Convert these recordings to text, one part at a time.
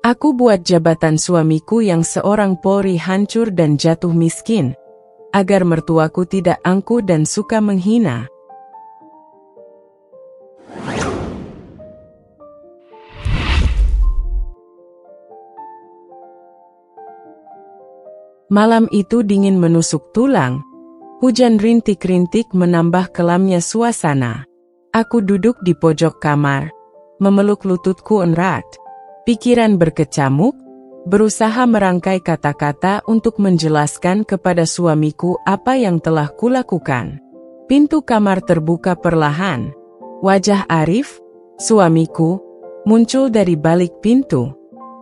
Aku buat jabatan suamiku yang seorang Polri hancur dan jatuh miskin, agar mertuaku tidak angkuh dan suka menghina. Malam itu dingin menusuk tulang. Hujan rintik-rintik menambah kelamnya suasana. Aku duduk di pojok kamar, memeluk lututku erat. Pikiran berkecamuk, berusaha merangkai kata-kata untuk menjelaskan kepada suamiku apa yang telah kulakukan. Pintu kamar terbuka perlahan. Wajah Arif, suamiku, muncul dari balik pintu.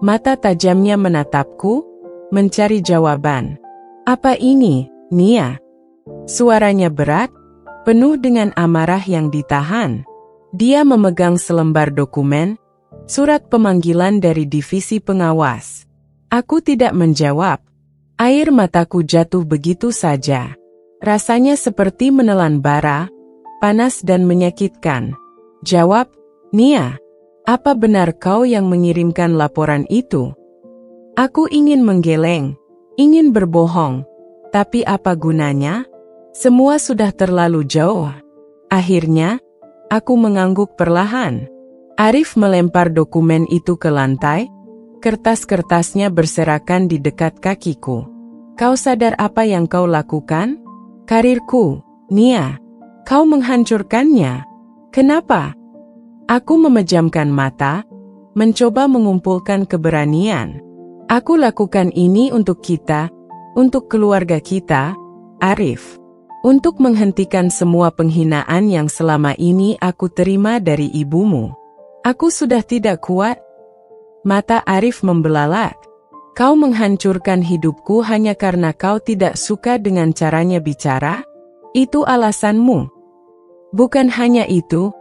Mata tajamnya menatapku, mencari jawaban. "Apa ini, Nia?" Suaranya berat, penuh dengan amarah yang ditahan. Dia memegang selembar dokumen, surat pemanggilan dari divisi pengawas. Aku tidak menjawab. Air mataku jatuh begitu saja. Rasanya seperti menelan bara, panas dan menyakitkan. "Jawab, Nia. Apa benar kau yang mengirimkan laporan itu?" Aku ingin menggeleng, ingin berbohong, tapi apa gunanya? Semua sudah terlalu jauh. Akhirnya, aku mengangguk perlahan. Arif melempar dokumen itu ke lantai, kertas-kertasnya berserakan di dekat kakiku. "Kau sadar apa yang kau lakukan? Karirku, Nia. Kau menghancurkannya. Kenapa?" Aku memejamkan mata, mencoba mengumpulkan keberanian. "Aku lakukan ini untuk kita, untuk keluarga kita, Arif. Untuk menghentikan semua penghinaan yang selama ini aku terima dari ibumu. Aku sudah tidak kuat." Mata Arif membelalak. "Kau menghancurkan hidupku hanya karena kau tidak suka dengan caranya bicara? Itu alasanmu?" "Bukan hanya itu."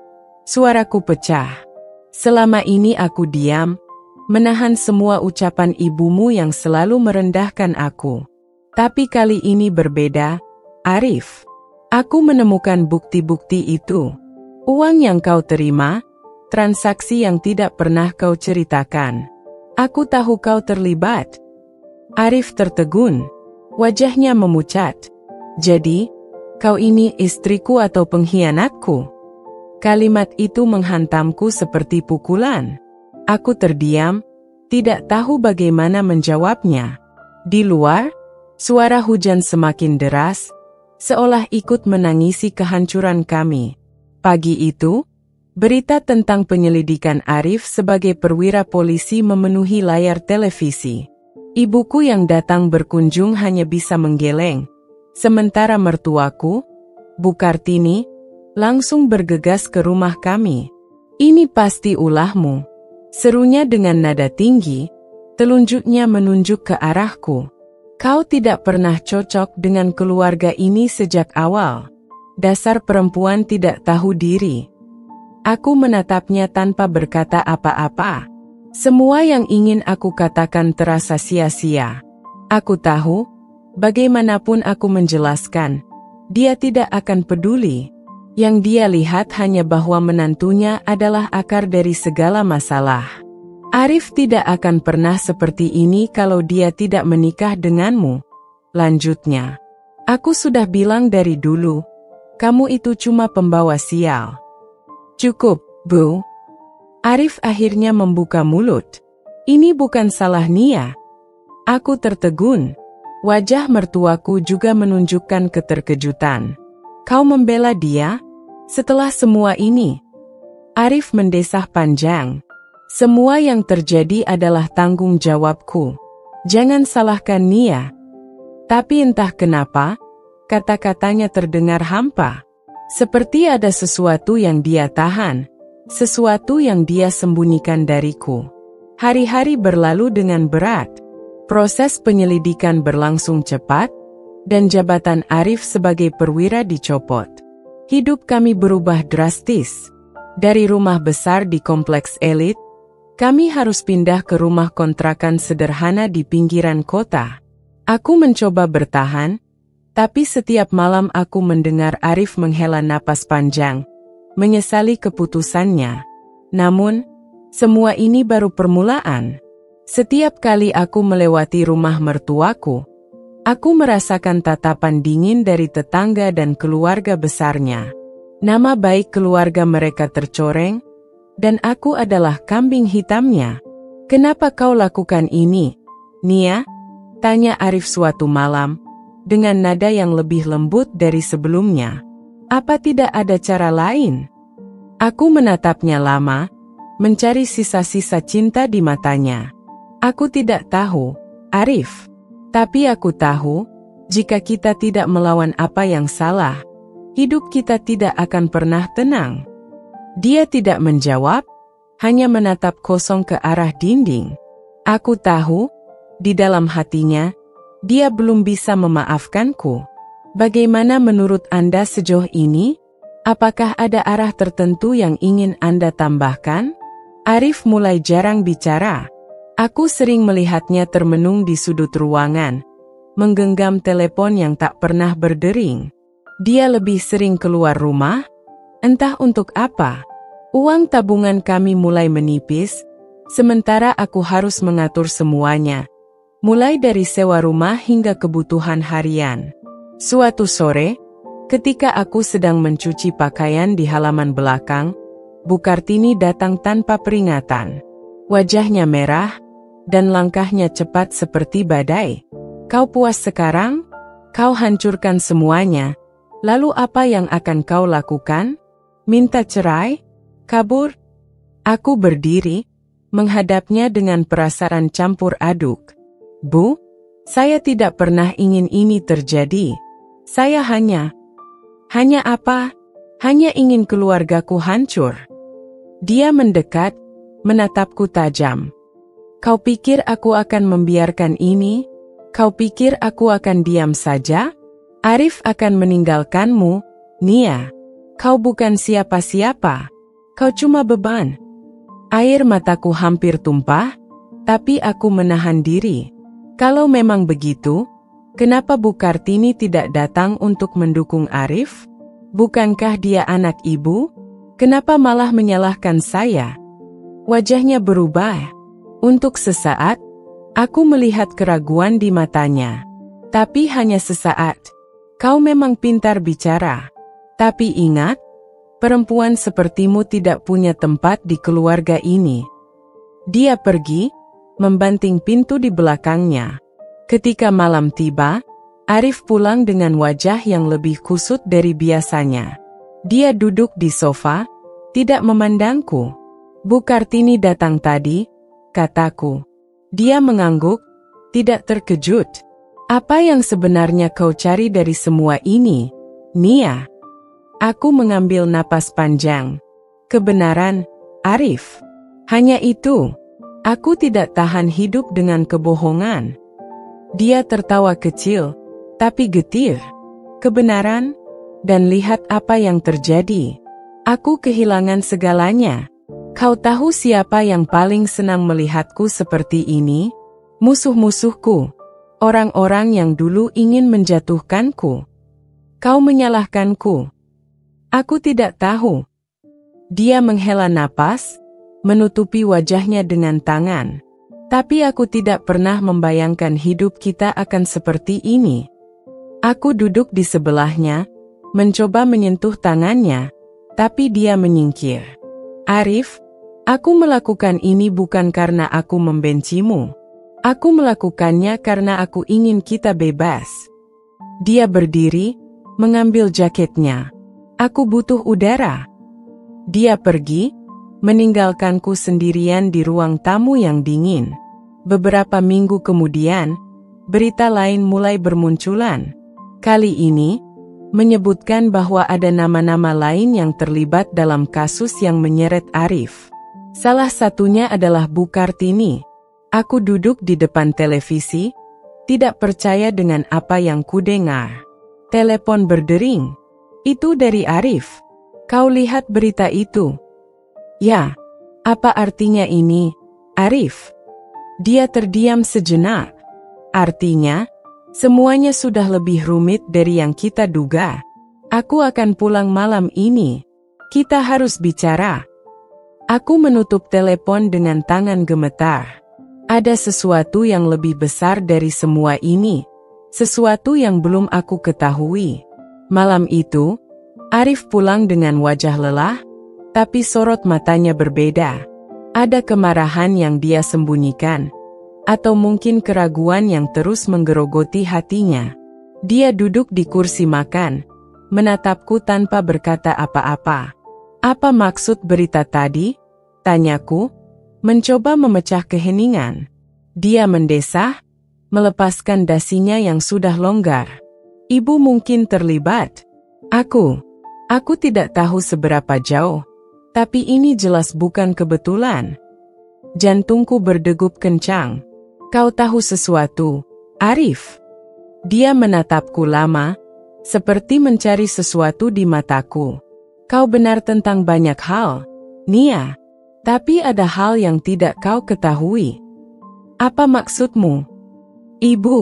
Suaraku pecah. "Selama ini aku diam, menahan semua ucapan ibumu yang selalu merendahkan aku. Tapi kali ini berbeda, Arif. Aku menemukan bukti-bukti itu. Uang yang kau terima, transaksi yang tidak pernah kau ceritakan. Aku tahu kau terlibat." Arif tertegun. Wajahnya memucat. "Jadi, kau ini istriku atau pengkhianatku?" Kalimat itu menghantamku seperti pukulan. Aku terdiam, tidak tahu bagaimana menjawabnya. Di luar, suara hujan semakin deras, seolah ikut menangisi kehancuran kami. Pagi itu, berita tentang penyelidikan Arif sebagai perwira polisi memenuhi layar televisi. Ibuku yang datang berkunjung hanya bisa menggeleng, sementara mertuaku, Bu Kartini, langsung bergegas ke rumah kami. "Ini pasti ulahmu," serunya dengan nada tinggi, telunjuknya menunjuk ke arahku. "Kau tidak pernah cocok dengan keluarga ini sejak awal. Dasar perempuan tidak tahu diri." Aku menatapnya tanpa berkata apa-apa. Semua yang ingin aku katakan terasa sia-sia. Aku tahu, bagaimanapun aku menjelaskan, dia tidak akan peduli. Yang dia lihat hanya bahwa menantunya adalah akar dari segala masalah. "Arif tidak akan pernah seperti ini kalau dia tidak menikah denganmu," lanjutnya. "Aku sudah bilang dari dulu, kamu itu cuma pembawa sial." "Cukup, Bu." Arif akhirnya membuka mulut. "Ini bukan salah Nia." Aku tertegun. Wajah mertuaku juga menunjukkan keterkejutan. "Kau membela dia? Setelah semua ini?" Arif mendesah panjang. "Semua yang terjadi adalah tanggung jawabku. Jangan salahkan Nia." Tapi entah kenapa, kata-katanya terdengar hampa. Seperti ada sesuatu yang dia tahan, sesuatu yang dia sembunyikan dariku. Hari-hari berlalu dengan berat. Proses penyelidikan berlangsung cepat, dan jabatan Arif sebagai perwira dicopot. Hidup kami berubah drastis. Dari rumah besar di kompleks elit, kami harus pindah ke rumah kontrakan sederhana di pinggiran kota. Aku mencoba bertahan, tapi setiap malam aku mendengar Arif menghela napas panjang, menyesali keputusannya. Namun, semua ini baru permulaan. Setiap kali aku melewati rumah mertuaku, aku merasakan tatapan dingin dari tetangga dan keluarga besarnya. Nama baik keluarga mereka tercoreng, dan aku adalah kambing hitamnya. "Kenapa kau lakukan ini, Nia?" tanya Arif suatu malam, dengan nada yang lebih lembut dari sebelumnya. "Apa tidak ada cara lain?" Aku menatapnya lama, mencari sisa-sisa cinta di matanya. "Aku tidak tahu, Arif. Tapi aku tahu, jika kita tidak melawan apa yang salah, hidup kita tidak akan pernah tenang." Dia tidak menjawab, hanya menatap kosong ke arah dinding. Aku tahu, di dalam hatinya, dia belum bisa memaafkanku. "Bagaimana menurut Anda sejauh ini? Apakah ada arah tertentu yang ingin Anda tambahkan?" Arif mulai jarang bicara. Aku sering melihatnya termenung di sudut ruangan, menggenggam telepon yang tak pernah berdering. Dia lebih sering keluar rumah, entah untuk apa. Uang tabungan kami mulai menipis, sementara aku harus mengatur semuanya, mulai dari sewa rumah hingga kebutuhan harian. Suatu sore, ketika aku sedang mencuci pakaian di halaman belakang, Bu Kartini datang tanpa peringatan. Wajahnya merah, dan langkahnya cepat seperti badai. "Kau puas sekarang? Kau hancurkan semuanya. Lalu apa yang akan kau lakukan? Minta cerai? Kabur?" Aku berdiri, menghadapnya dengan perasaan campur aduk. "Bu, saya tidak pernah ingin ini terjadi. Saya hanya apa? Hanya ingin keluargaku hancur." Dia mendekat, menatapku tajam. "Kau pikir aku akan membiarkan ini? Kau pikir aku akan diam saja? Arif akan meninggalkanmu, Nia. Kau bukan siapa-siapa. Kau cuma beban." Air mataku hampir tumpah, tapi aku menahan diri. Kalau memang begitu, kenapa Bu Kartini tidak datang untuk mendukung Arif? Bukankah dia anak ibu? Kenapa malah menyalahkan saya? Wajahnya berubah. Untuk sesaat, aku melihat keraguan di matanya. Tapi hanya sesaat. "Kau memang pintar bicara. Tapi ingat, perempuan sepertimu tidak punya tempat di keluarga ini." Dia pergi, membanting pintu di belakangnya. Ketika malam tiba, Arif pulang dengan wajah yang lebih kusut dari biasanya. Dia duduk di sofa, tidak memandangku. "Bu Kartini datang tadi," kataku. Dia mengangguk, tidak terkejut. "Apa yang sebenarnya kau cari dari semua ini, Nia?" Aku mengambil napas panjang. "Kebenaran, Arif. Hanya itu. Aku tidak tahan hidup dengan kebohongan." Dia tertawa kecil, tapi getir. "Kebenaran? Dan lihat apa yang terjadi. Aku kehilangan segalanya. Kau tahu siapa yang paling senang melihatku seperti ini? Musuh-musuhku. Orang-orang yang dulu ingin menjatuhkanku. Kau menyalahkanku. Aku tidak tahu." Dia menghela napas, menutupi wajahnya dengan tangan. "Tapi aku tidak pernah membayangkan hidup kita akan seperti ini." Aku duduk di sebelahnya, mencoba menyentuh tangannya, tapi dia menyingkir. "Arif, aku melakukan ini bukan karena aku membencimu. Aku melakukannya karena aku ingin kita bebas." Dia berdiri, mengambil jaketnya. "Aku butuh udara." Dia pergi, meninggalkanku sendirian di ruang tamu yang dingin. Beberapa minggu kemudian, berita lain mulai bermunculan. Kali ini, menyebutkan bahwa ada nama-nama lain yang terlibat dalam kasus yang menyeret Arif. Salah satunya adalah Bu Kartini. Aku duduk di depan televisi, tidak percaya dengan apa yang kudengar. Telepon berdering. "Itu dari Arif. Kau lihat berita itu?" "Ya, apa artinya ini, Arif?" Dia terdiam sejenak. "Artinya, semuanya sudah lebih rumit dari yang kita duga. Aku akan pulang malam ini. Kita harus bicara." Aku menutup telepon dengan tangan gemetar. Ada sesuatu yang lebih besar dari semua ini, sesuatu yang belum aku ketahui. Malam itu, Arif pulang dengan wajah lelah, tapi sorot matanya berbeda. Ada kemarahan yang dia sembunyikan, atau mungkin keraguan yang terus menggerogoti hatinya. Dia duduk di kursi makan, menatapku tanpa berkata apa-apa. "Apa maksud berita tadi?" tanyaku, mencoba memecah keheningan. Dia mendesah, melepaskan dasinya yang sudah longgar. "Ibu mungkin terlibat." Aku tidak tahu seberapa jauh, tapi ini jelas bukan kebetulan. Jantungku berdegup kencang. "Kau tahu sesuatu, Arif?" Dia menatapku lama, seperti mencari sesuatu di mataku. "Kau benar tentang banyak hal, Nia. Tapi ada hal yang tidak kau ketahui." "Apa maksudmu?" "Ibu,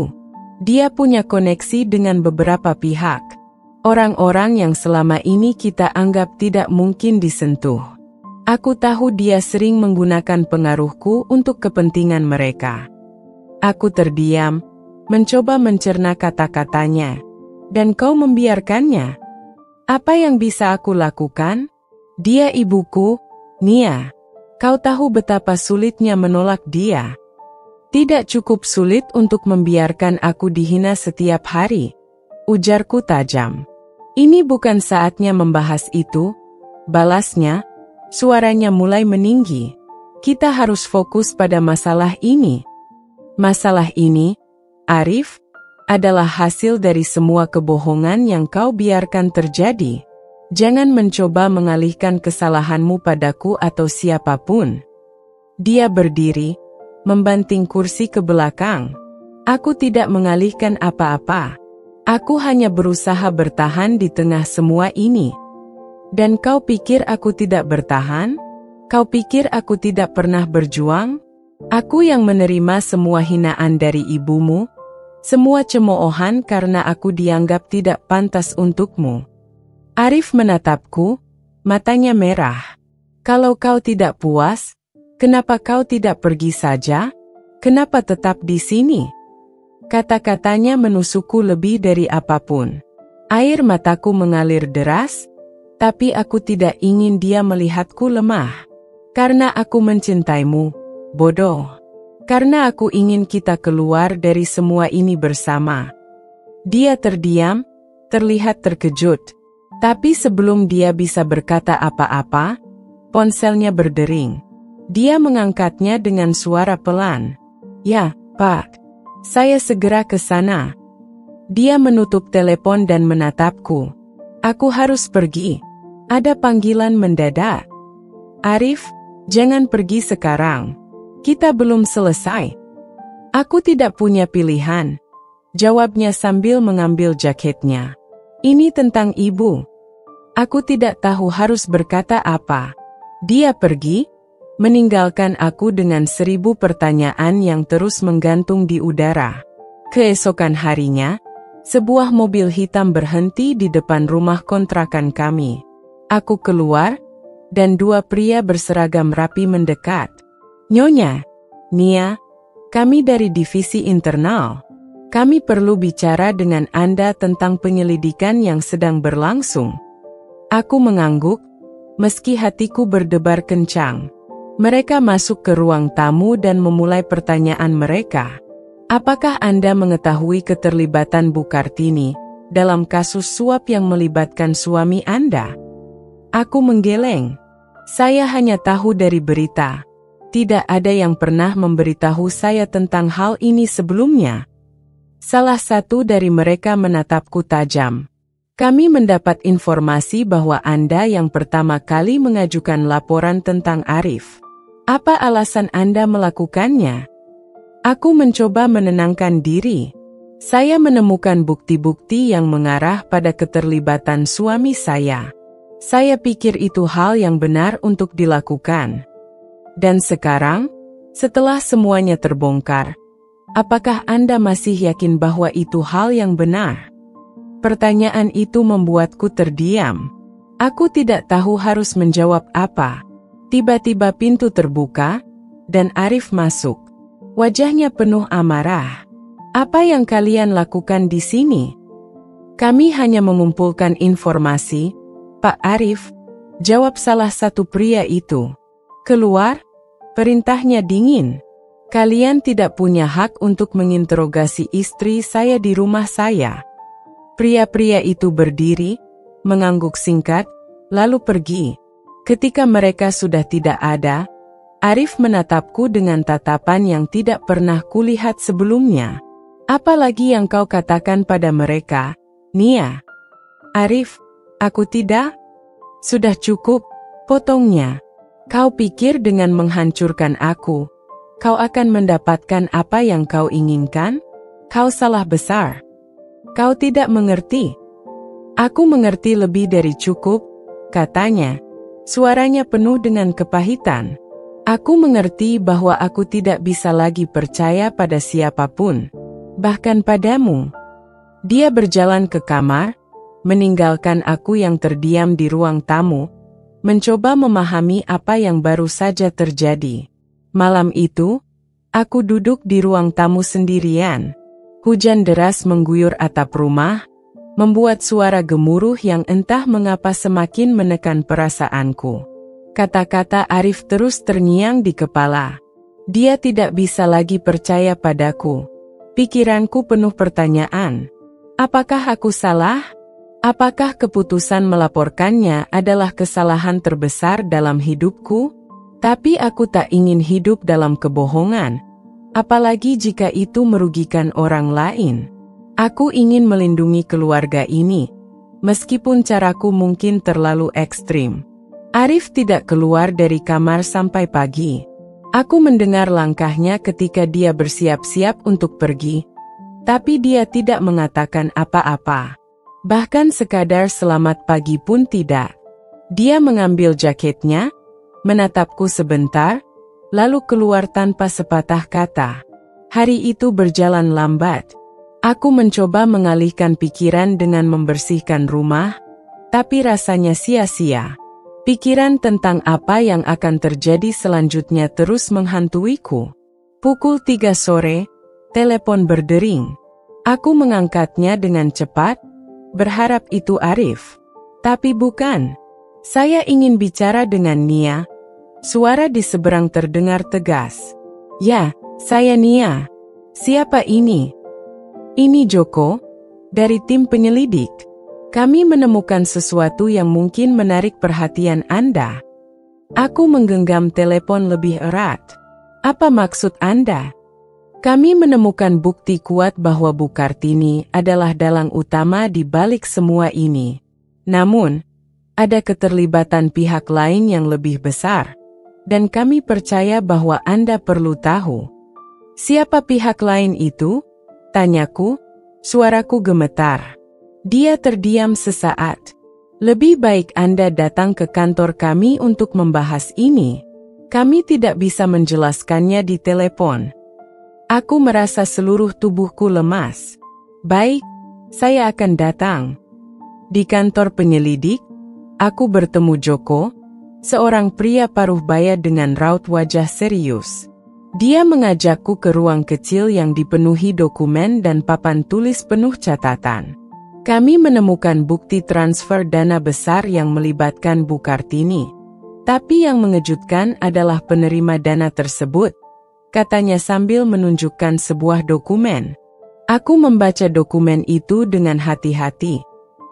dia punya koneksi dengan beberapa pihak. Orang-orang yang selama ini kita anggap tidak mungkin disentuh. Aku tahu dia sering menggunakan pengaruhku untuk kepentingan mereka." Aku terdiam, mencoba mencerna kata-katanya. "Dan kau membiarkannya? Apa yang bisa aku lakukan? Dia ibuku, Nia. Kau tahu betapa sulitnya menolak dia. Tidak cukup sulit untuk membiarkan aku dihina setiap hari," ujarku tajam. "Ini bukan saatnya membahas itu," balasnya, suaranya mulai meninggi. "Kita harus fokus pada masalah ini. Masalah ini, Arif, adalah hasil dari semua kebohongan yang kau biarkan terjadi. Jangan mencoba mengalihkan kesalahanmu padaku atau siapapun." Dia berdiri, membanting kursi ke belakang. "Aku tidak mengalihkan apa-apa. Aku hanya berusaha bertahan di tengah semua ini." "Dan kau pikir aku tidak bertahan? Kau pikir aku tidak pernah berjuang? Aku yang menerima semua hinaan dari ibumu, semua cemoohan karena aku dianggap tidak pantas untukmu." Arif menatapku, matanya merah. "Kalau kau tidak puas, kenapa kau tidak pergi saja? Kenapa tetap di sini?" Kata-katanya menusukku lebih dari apapun. Air mataku mengalir deras, tapi aku tidak ingin dia melihatku lemah. "Karena aku mencintaimu, bodoh. Karena aku ingin kita keluar dari semua ini bersama." Dia terdiam, terlihat terkejut. Tapi sebelum dia bisa berkata apa-apa, ponselnya berdering. Dia mengangkatnya dengan suara pelan. "Ya, Pak. Saya segera ke sana." Dia menutup telepon dan menatapku. "Aku harus pergi. Ada panggilan mendadak." "Arif, jangan pergi sekarang. Kita belum selesai." "Aku tidak punya pilihan," jawabnya sambil mengambil jaketnya. "Ini tentang ibu." Aku tidak tahu harus berkata apa. Dia pergi, meninggalkan aku dengan 1000 pertanyaan yang terus menggantung di udara. Keesokan harinya, sebuah mobil hitam berhenti di depan rumah kontrakan kami. Aku keluar, dan 2 pria berseragam rapi mendekat. "Nyonya, Nia, kami dari divisi internal. Kami perlu bicara dengan Anda tentang penyelidikan yang sedang berlangsung." Aku mengangguk, meski hatiku berdebar kencang. Mereka masuk ke ruang tamu dan memulai pertanyaan mereka. "Apakah Anda mengetahui keterlibatan Bu Kartini dalam kasus suap yang melibatkan suami Anda?" Aku menggeleng. "Saya hanya tahu dari berita. Tidak ada yang pernah memberitahu saya tentang hal ini sebelumnya." Salah satu dari mereka menatapku tajam. "Kami mendapat informasi bahwa Anda yang pertama kali mengajukan laporan tentang Arif. Apa alasan Anda melakukannya?" Aku mencoba menenangkan diri. Saya menemukan bukti-bukti yang mengarah pada keterlibatan suami saya. Saya pikir itu hal yang benar untuk dilakukan. Dan sekarang, setelah semuanya terbongkar, apakah Anda masih yakin bahwa itu hal yang benar? Pertanyaan itu membuatku terdiam. Aku tidak tahu harus menjawab apa. Tiba-tiba pintu terbuka, dan Arif masuk. Wajahnya penuh amarah. Apa yang kalian lakukan di sini? Kami hanya mengumpulkan informasi, Pak Arif, jawab salah satu pria itu. Keluar, perintahnya dingin. Kalian tidak punya hak untuk menginterogasi istri saya di rumah saya. Pria-pria itu berdiri, mengangguk singkat, lalu pergi. Ketika mereka sudah tidak ada, Arif menatapku dengan tatapan yang tidak pernah kulihat sebelumnya. Apalagi yang kau katakan pada mereka, Nia? Arif, aku tidak? Sudah cukup, potongnya. Kau pikir dengan menghancurkan aku, kau akan mendapatkan apa yang kau inginkan? Kau salah besar. Kau tidak mengerti. Aku mengerti lebih dari cukup, katanya. Suaranya penuh dengan kepahitan. Aku mengerti bahwa aku tidak bisa lagi percaya pada siapapun, bahkan padamu. Dia berjalan ke kamar, meninggalkan aku yang terdiam di ruang tamu, mencoba memahami apa yang baru saja terjadi. Malam itu, aku duduk di ruang tamu sendirian. Hujan deras mengguyur atap rumah, membuat suara gemuruh yang entah mengapa semakin menekan perasaanku. Kata-kata Arif terus terngiang di kepala. Dia tidak bisa lagi percaya padaku. Pikiranku penuh pertanyaan. Apakah aku salah? Apakah keputusan melaporkannya adalah kesalahan terbesar dalam hidupku? Tapi aku tak ingin hidup dalam kebohongan, apalagi jika itu merugikan orang lain. Aku ingin melindungi keluarga ini, meskipun caraku mungkin terlalu ekstrim. Arif tidak keluar dari kamar sampai pagi. Aku mendengar langkahnya ketika dia bersiap-siap untuk pergi, tapi dia tidak mengatakan apa-apa. Bahkan sekadar selamat pagi pun tidak. Dia mengambil jaketnya, menatapku sebentar, lalu keluar tanpa sepatah kata. Hari itu berjalan lambat. Aku mencoba mengalihkan pikiran dengan membersihkan rumah, tapi rasanya sia-sia. Pikiran tentang apa yang akan terjadi selanjutnya terus menghantuiku. Pukul 3 sore, telepon berdering. Aku mengangkatnya dengan cepat, berharap itu Arif. Tapi bukan. Saya ingin bicara dengan Nia. Suara di seberang terdengar tegas. Ya, saya Nia. Siapa ini? Ini Joko, dari tim penyelidik. Kami menemukan sesuatu yang mungkin menarik perhatian Anda. Aku menggenggam telepon lebih erat. Apa maksud Anda? Kami menemukan bukti kuat bahwa Bu Kartini adalah dalang utama di balik semua ini. Namun, ada keterlibatan pihak lain yang lebih besar, dan kami percaya bahwa Anda perlu tahu. Siapa pihak lain itu? Tanyaku, suaraku gemetar. Dia terdiam sesaat. Lebih baik Anda datang ke kantor kami untuk membahas ini. Kami tidak bisa menjelaskannya di telepon. Aku merasa seluruh tubuhku lemas. Baik, saya akan datang. Di kantor penyelidik, aku bertemu Joko, seorang pria paruh baya dengan raut wajah serius. Dia mengajakku ke ruang kecil yang dipenuhi dokumen dan papan tulis penuh catatan. Kami menemukan bukti transfer dana besar yang melibatkan Bu Kartini. Tapi yang mengejutkan adalah penerima dana tersebut, katanya sambil menunjukkan sebuah dokumen. Aku membaca dokumen itu dengan hati-hati.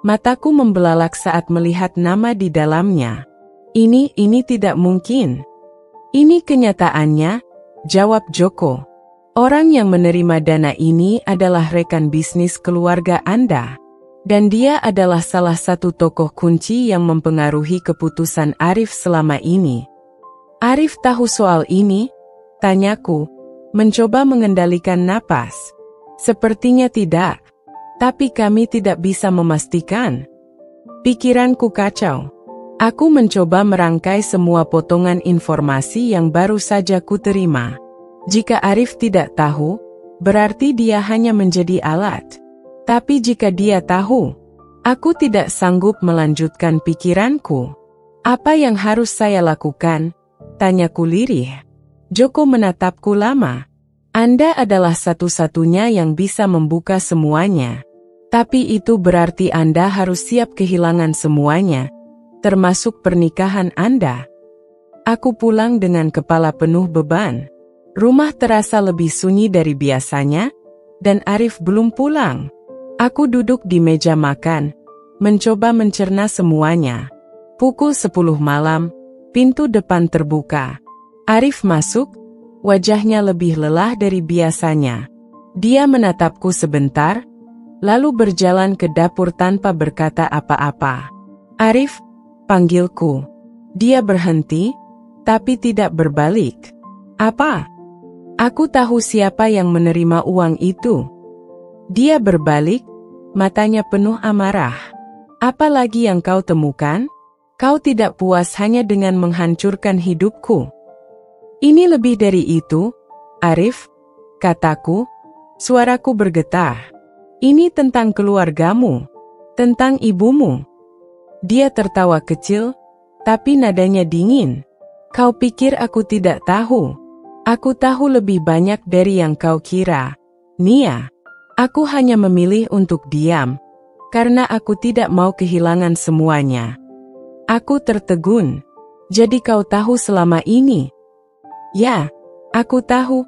Mataku membelalak saat melihat nama di dalamnya. Ini tidak mungkin. Ini kenyataannya, jawab Joko. Orang yang menerima dana ini adalah rekan bisnis keluarga Anda. Dan dia adalah salah satu tokoh kunci yang mempengaruhi keputusan Arif selama ini. Arif tahu soal ini? Tanyaku, mencoba mengendalikan napas. Sepertinya tidak. Tapi kami tidak bisa memastikan. Pikiranku kacau. Aku mencoba merangkai semua potongan informasi yang baru saja kuterima. Jika Arif tidak tahu, berarti dia hanya menjadi alat. Tapi jika dia tahu, aku tidak sanggup melanjutkan pikiranku. Apa yang harus saya lakukan? Tanyaku lirih. Joko menatapku lama. Anda adalah satu-satunya yang bisa membuka semuanya. Tapi itu berarti Anda harus siap kehilangan semuanya, termasuk pernikahan Anda. Aku pulang dengan kepala penuh beban. Rumah terasa lebih sunyi dari biasanya, dan Arif belum pulang. Aku duduk di meja makan, mencoba mencerna semuanya. Pukul 10 malam, pintu depan terbuka. Arif masuk. Wajahnya lebih lelah dari biasanya. Dia menatapku sebentar, lalu berjalan ke dapur tanpa berkata apa-apa. "Arif," panggilku. Dia berhenti, tapi tidak berbalik. "Apa?" Aku tahu siapa yang menerima uang itu. Dia berbalik, matanya penuh amarah. "Apa lagi yang kau temukan? Kau tidak puas hanya dengan menghancurkan hidupku?" "Ini lebih dari itu, Arif," kataku. Suaraku bergetar. "Ini tentang keluargamu, tentang ibumu." Dia tertawa kecil, tapi nadanya dingin. "Kau pikir aku tidak tahu? Aku tahu lebih banyak dari yang kau kira, Nia. Aku hanya memilih untuk diam, karena aku tidak mau kehilangan semuanya." Aku tertegun. "Jadi kau tahu selama ini?" "Ya, aku tahu,"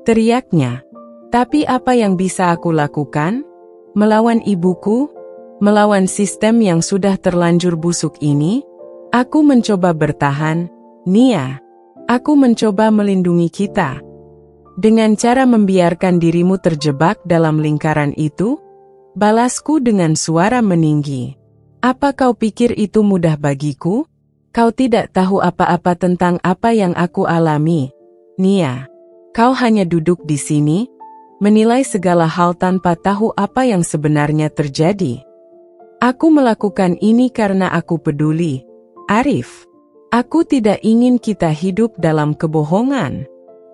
teriaknya. "Tapi apa yang bisa aku lakukan? Melawan ibuku? Melawan sistem yang sudah terlanjur busuk ini?" Aku mencoba bertahan, "Nia. Aku mencoba melindungi kita." "Dengan cara membiarkan dirimu terjebak dalam lingkaran itu?" balasku dengan suara meninggi. "Apa kau pikir itu mudah bagiku? Kau tidak tahu apa-apa tentang apa yang aku alami, Nia. Kau hanya duduk di sini, menilai segala hal tanpa tahu apa yang sebenarnya terjadi." "Aku melakukan ini karena aku peduli, Arif. Aku tidak ingin kita hidup dalam kebohongan.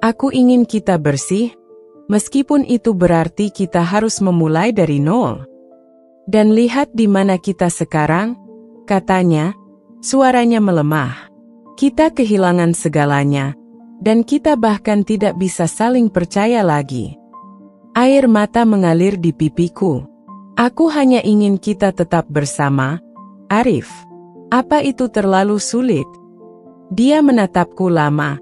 Aku ingin kita bersih, meskipun itu berarti kita harus memulai dari nol. Dan lihat di mana kita sekarang," katanya. Suaranya melemah. "Kita kehilangan segalanya, dan kita bahkan tidak bisa saling percaya lagi." Air mata mengalir di pipiku. "Aku hanya ingin kita tetap bersama, Arif. Apa itu terlalu sulit?" Dia menatapku lama,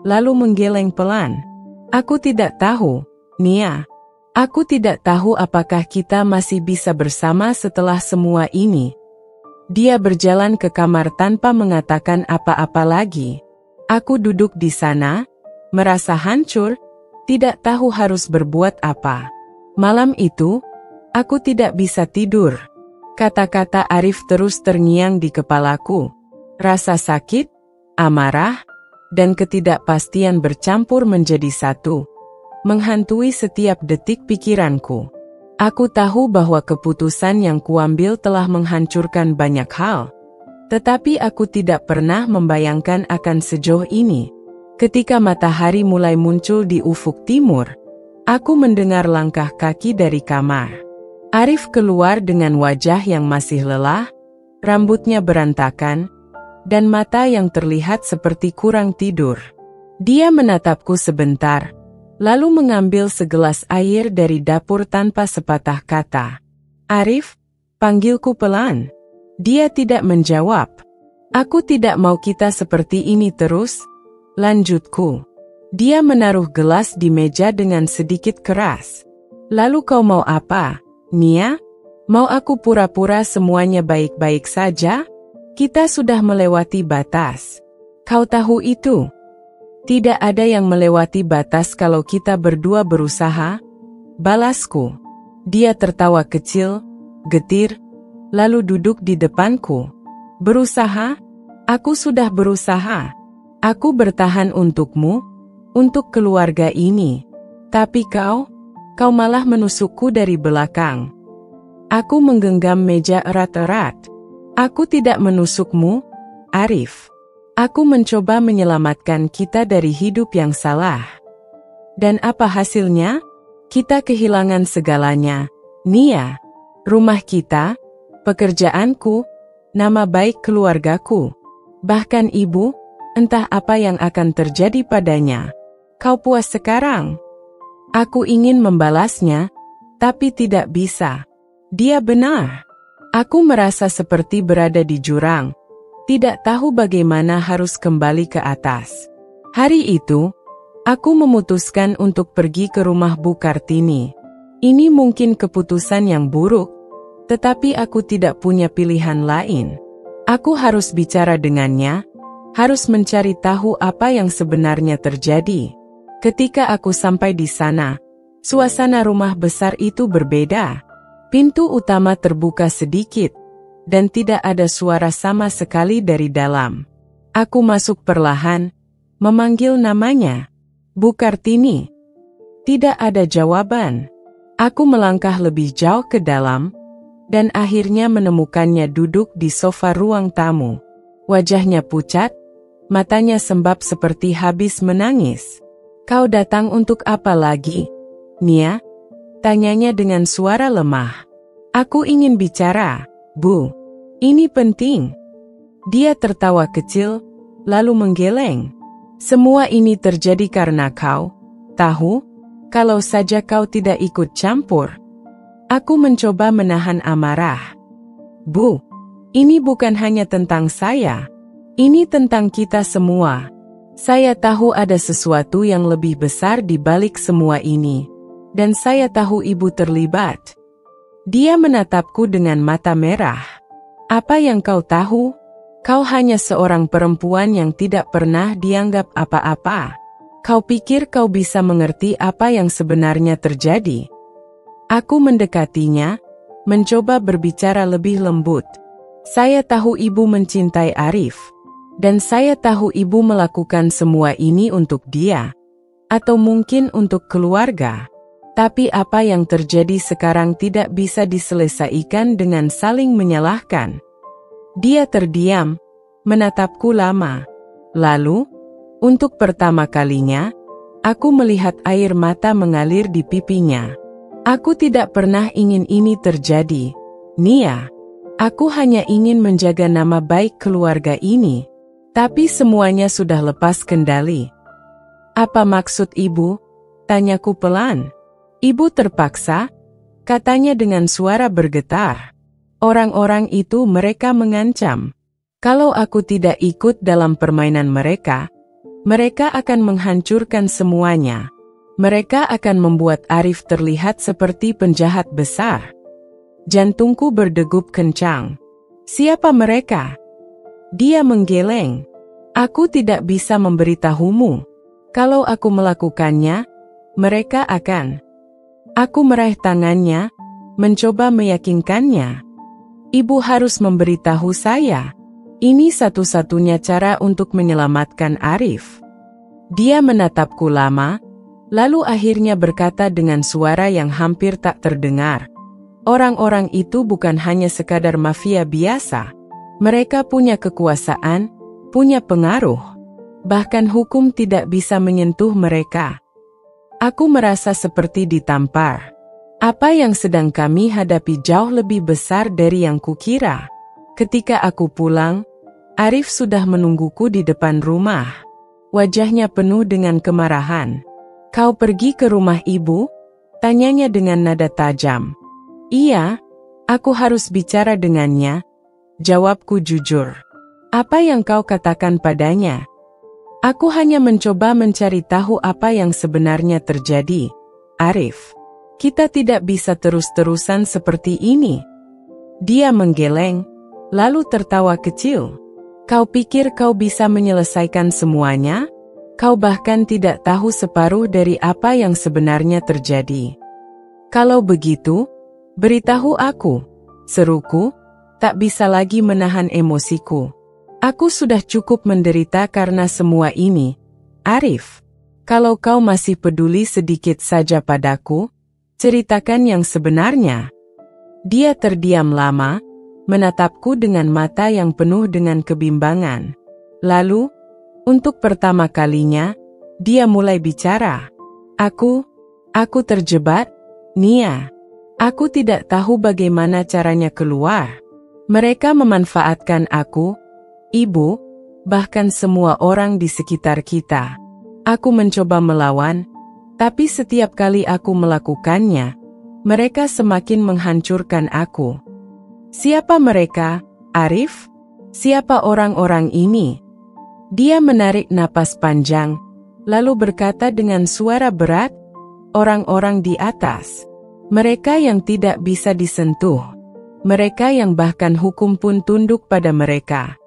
lalu menggeleng pelan. "Aku tidak tahu, Nia. Aku tidak tahu apakah kita masih bisa bersama setelah semua ini." Dia berjalan ke kamar tanpa mengatakan apa-apa lagi. Aku duduk di sana, merasa hancur, tidak tahu harus berbuat apa. Malam itu, aku tidak bisa tidur. Kata-kata Arif terus terngiang di kepalaku. Rasa sakit, amarah, dan ketidakpastian bercampur menjadi satu, menghantui setiap detik pikiranku. Aku tahu bahwa keputusan yang kuambil telah menghancurkan banyak hal, tetapi aku tidak pernah membayangkan akan sejauh ini. Ketika matahari mulai muncul di ufuk timur, aku mendengar langkah kaki dari kamar. Arif keluar dengan wajah yang masih lelah, rambutnya berantakan, dan mata yang terlihat seperti kurang tidur. Dia menatapku sebentar, lalu mengambil segelas air dari dapur tanpa sepatah kata. "Arif," panggilku pelan. Dia tidak menjawab. "Aku tidak mau kita seperti ini terus," lanjutku. Dia menaruh gelas di meja dengan sedikit keras. "Lalu kau mau apa, Nia? Mau aku pura-pura semuanya baik-baik saja? Kita sudah melewati batas. Kau tahu itu. Tidak ada yang melewati batas kalau kita berdua berusaha," balasku. Dia tertawa kecil, getir, lalu duduk di depanku. "Berusaha? Aku sudah berusaha. Aku bertahan untukmu, untuk keluarga ini. Tapi kau malah menusukku dari belakang." Aku menggenggam meja erat-erat. "Aku tidak menusukmu, Arif. Aku mencoba menyelamatkan kita dari hidup yang salah. Dan apa hasilnya? Kita kehilangan segalanya, Nia. Rumah kita, pekerjaanku, nama baik keluargaku. Bahkan ibu, entah apa yang akan terjadi padanya. Kau puas sekarang?" Aku ingin membalasnya, tapi tidak bisa. Dia benar. Aku merasa seperti berada di jurang, tidak tahu bagaimana harus kembali ke atas. Hari itu, aku memutuskan untuk pergi ke rumah Bu Kartini. Ini mungkin keputusan yang buruk, tetapi aku tidak punya pilihan lain. Aku harus bicara dengannya, harus mencari tahu apa yang sebenarnya terjadi. Ketika aku sampai di sana, suasana rumah besar itu berbeda. Pintu utama terbuka sedikit, dan tidak ada suara sama sekali dari dalam. Aku masuk perlahan, memanggil namanya, Bu Kartini. Tidak ada jawaban. Aku melangkah lebih jauh ke dalam, dan akhirnya menemukannya duduk di sofa ruang tamu. Wajahnya pucat, matanya sembab seperti habis menangis. "Kau datang untuk apa lagi, Nia?" Tanyanya dengan suara lemah. "Aku ingin bicara, Bu. Ini penting." Dia tertawa kecil, lalu menggeleng. "Semua ini terjadi karena kau. Tahu, kalau saja kau tidak ikut campur." Aku mencoba menahan amarah. "Bu, ini bukan hanya tentang saya. Ini tentang kita semua. Saya tahu ada sesuatu yang lebih besar di balik semua ini. Dan saya tahu ibu terlibat." Dia menatapku dengan mata merah. "Apa yang kau tahu? Kau hanya seorang perempuan yang tidak pernah dianggap apa-apa. Kau pikir kau bisa mengerti apa yang sebenarnya terjadi?" Aku mendekatinya, mencoba berbicara lebih lembut. "Saya tahu ibu mencintai Arif. Dan saya tahu ibu melakukan semua ini untuk dia. Atau mungkin untuk keluarga. Tapi apa yang terjadi sekarang tidak bisa diselesaikan dengan saling menyalahkan." Dia terdiam, menatapku lama. Lalu, untuk pertama kalinya, aku melihat air mata mengalir di pipinya. "Aku tidak pernah ingin ini terjadi, Nia. Aku hanya ingin menjaga nama baik keluarga ini. Tapi semuanya sudah lepas kendali." "Apa maksud ibu?" tanyaku pelan. "Ibu terpaksa," katanya dengan suara bergetar. "Orang-orang itu mereka mengancam. Kalau aku tidak ikut dalam permainan mereka, mereka akan menghancurkan semuanya. Mereka akan membuat Arif terlihat seperti penjahat besar." Jantungku berdegup kencang. "Siapa mereka?" Dia menggeleng. "Aku tidak bisa memberitahumu. Kalau aku melakukannya, mereka akan..." Aku meraih tangannya, mencoba meyakinkannya. "Ibu harus memberitahu saya. Ini satu-satunya cara untuk menyelamatkan Arif." Dia menatapku lama, lalu akhirnya berkata dengan suara yang hampir tak terdengar, "Orang-orang itu bukan hanya sekadar mafia biasa. Mereka punya kekuasaan, punya pengaruh. Bahkan hukum tidak bisa menyentuh mereka." Aku merasa seperti ditampar. Apa yang sedang kami hadapi jauh lebih besar dari yang kukira. Ketika aku pulang, Arif sudah menungguku di depan rumah. Wajahnya penuh dengan kemarahan. "Kau pergi ke rumah ibu?" tanyanya dengan nada tajam. "Iya, aku harus bicara dengannya," jawabku jujur. "Apa yang kau katakan padanya?" "Aku hanya mencoba mencari tahu apa yang sebenarnya terjadi, Arif. Kita tidak bisa terus-terusan seperti ini." Dia menggeleng, lalu tertawa kecil. "Kau pikir kau bisa menyelesaikan semuanya? Kau bahkan tidak tahu separuh dari apa yang sebenarnya terjadi. Kalau begitu, beritahu aku," seruku, tak bisa lagi menahan emosiku. "Aku sudah cukup menderita karena semua ini, Arif. Kalau kau masih peduli sedikit saja padaku, ceritakan yang sebenarnya." Dia terdiam lama, menatapku dengan mata yang penuh dengan kebimbangan. Lalu, untuk pertama kalinya, dia mulai bicara. Aku terjebak, Nia. Aku tidak tahu bagaimana caranya keluar. Mereka memanfaatkan aku, ibu, bahkan semua orang di sekitar kita. Aku mencoba melawan, Tapi setiap kali aku melakukannya, mereka semakin menghancurkan aku. Siapa mereka, Arif? Siapa orang-orang ini? Dia menarik napas panjang, lalu berkata dengan suara berat, orang-orang di atas. Mereka yang tidak bisa disentuh. Mereka yang bahkan hukum pun tunduk pada mereka.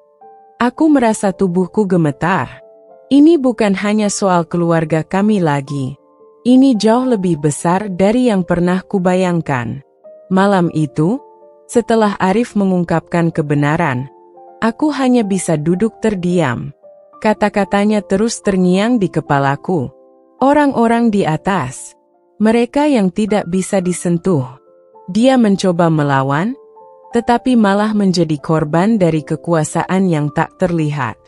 Aku merasa tubuhku gemetar. Ini bukan hanya soal keluarga kami lagi. Ini jauh lebih besar dari yang pernah kubayangkan. Malam itu, setelah Arif mengungkapkan kebenaran, aku hanya bisa duduk terdiam. Kata-katanya terus terngiang di kepalaku. Orang-orang di atas. Mereka yang tidak bisa disentuh. Dia mencoba melawan, tetapi malah menjadi korban dari kekuasaan yang tak terlihat.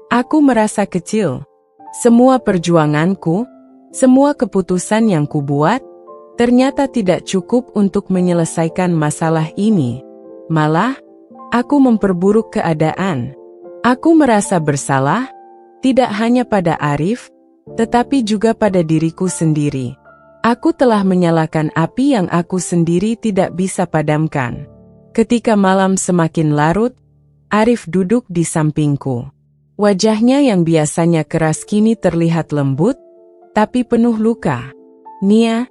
Aku merasa kecil. Semua perjuanganku, semua keputusan yang kubuat, ternyata tidak cukup untuk menyelesaikan masalah ini. Malah, aku memperburuk keadaan. Aku merasa bersalah, tidak hanya pada Arif, tetapi juga pada diriku sendiri. Aku telah menyalakan api yang aku sendiri tidak bisa padamkan. Ketika malam semakin larut, Arif duduk di sampingku. Wajahnya yang biasanya keras kini terlihat lembut, tapi penuh luka. Nia,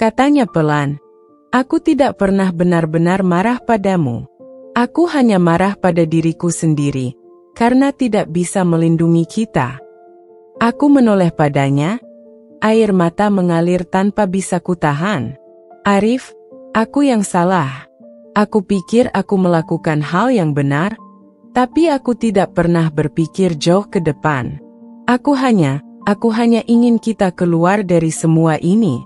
katanya pelan, aku tidak pernah benar-benar marah padamu. Aku hanya marah pada diriku sendiri, karena tidak bisa melindungi kita. Aku menoleh padanya, air mata mengalir tanpa bisa kutahan. Arif, aku yang salah. Aku pikir aku melakukan hal yang benar, tapi aku tidak pernah berpikir jauh ke depan. Aku hanya ingin kita keluar dari semua ini.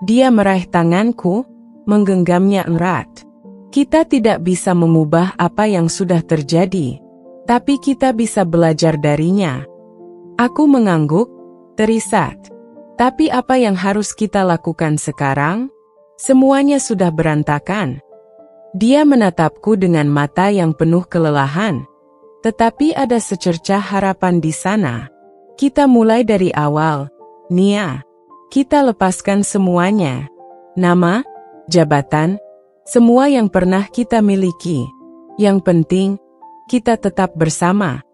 Dia meraih tanganku, menggenggamnya erat. Kita tidak bisa mengubah apa yang sudah terjadi, tapi kita bisa belajar darinya. Aku mengangguk, terisak. Tapi apa yang harus kita lakukan sekarang? Semuanya sudah berantakan. Dia menatapku dengan mata yang penuh kelelahan, tetapi ada secercah harapan di sana. Kita mulai dari awal, Nia. Kita lepaskan semuanya. Nama, jabatan, semua yang pernah kita miliki. Yang penting, kita tetap bersama.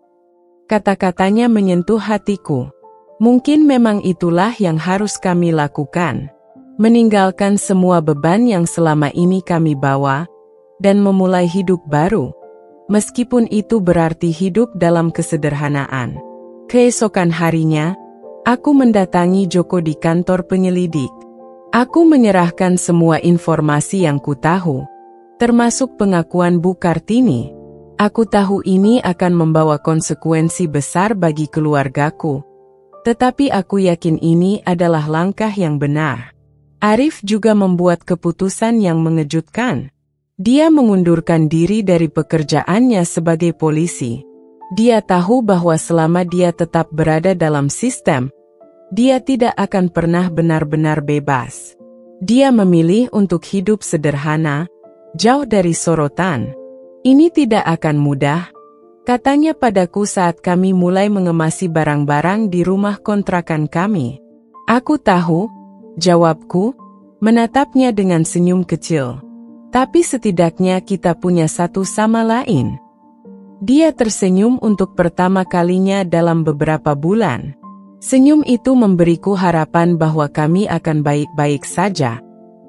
Kata-katanya menyentuh hatiku. Mungkin memang itulah yang harus kami lakukan. Meninggalkan semua beban yang selama ini kami bawa, dan memulai hidup baru. Meskipun itu berarti hidup dalam kesederhanaan. Keesokan harinya, aku mendatangi Joko di kantor penyelidik. Aku menyerahkan semua informasi yang ku tahu, termasuk pengakuan Bu Kartini. Aku tahu ini akan membawa konsekuensi besar bagi keluargaku, tetapi aku yakin ini adalah langkah yang benar. Arif juga membuat keputusan yang mengejutkan. Dia mengundurkan diri dari pekerjaannya sebagai polisi. Dia tahu bahwa selama dia tetap berada dalam sistem, dia tidak akan pernah benar-benar bebas. Dia memilih untuk hidup sederhana, jauh dari sorotan. Ini tidak akan mudah, katanya padaku saat kami mulai mengemasi barang-barang di rumah kontrakan kami. Aku tahu, jawabku, menatapnya dengan senyum kecil. Tapi setidaknya kita punya satu sama lain. Dia tersenyum untuk pertama kalinya dalam beberapa bulan. Senyum itu memberiku harapan bahwa kami akan baik-baik saja,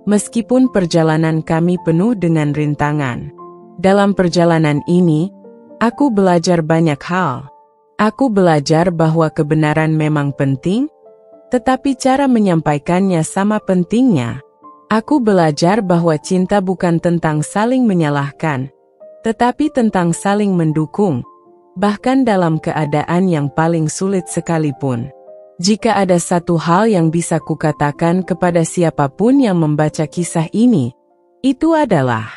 meskipun perjalanan kami penuh dengan rintangan. Dalam perjalanan ini, aku belajar banyak hal. Aku belajar bahwa kebenaran memang penting, tetapi cara menyampaikannya sama pentingnya. Aku belajar bahwa cinta bukan tentang saling menyalahkan, tetapi tentang saling mendukung, bahkan dalam keadaan yang paling sulit sekalipun. Jika ada satu hal yang bisa kukatakan kepada siapapun yang membaca kisah ini, itu adalah,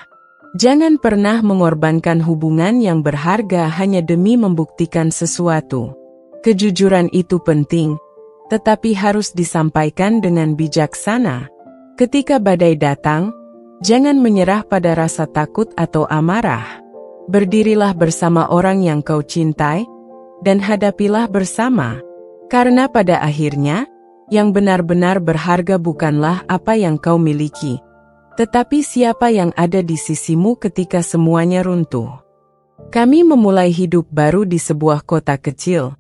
jangan pernah mengorbankan hubungan yang berharga hanya demi membuktikan sesuatu. Kejujuran itu penting, tetapi harus disampaikan dengan bijaksana. Ketika badai datang, jangan menyerah pada rasa takut atau amarah. Berdirilah bersama orang yang kau cintai, dan hadapilah bersama. Karena pada akhirnya, Yang benar-benar berharga bukanlah apa yang kau miliki, tetapi siapa yang ada di sisimu ketika semuanya runtuh. Kami memulai hidup baru di sebuah kota kecil,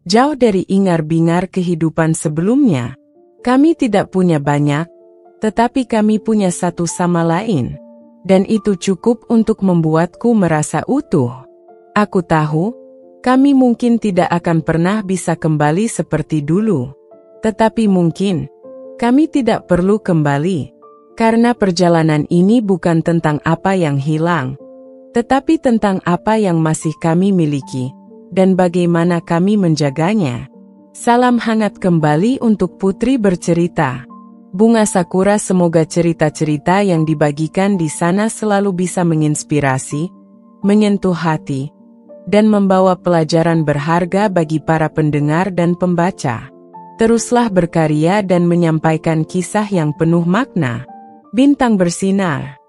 jauh dari ingar-bingar kehidupan sebelumnya. Kami tidak punya banyak, tetapi kami punya satu sama lain, dan itu cukup untuk membuatku merasa utuh. Aku tahu, kami mungkin tidak akan pernah bisa kembali seperti dulu. Tetapi mungkin, kami tidak perlu kembali, karena perjalanan ini bukan tentang apa yang hilang, tetapi tentang apa yang masih kami miliki, dan bagaimana kami menjaganya. Salam hangat kembali untuk Putri Bercerita. Bunga Sakura. Semoga cerita-cerita yang dibagikan di sana selalu bisa menginspirasi, menyentuh hati, dan membawa pelajaran berharga bagi para pendengar dan pembaca. Teruslah berkarya dan menyampaikan kisah yang penuh makna. Bintang bersinar.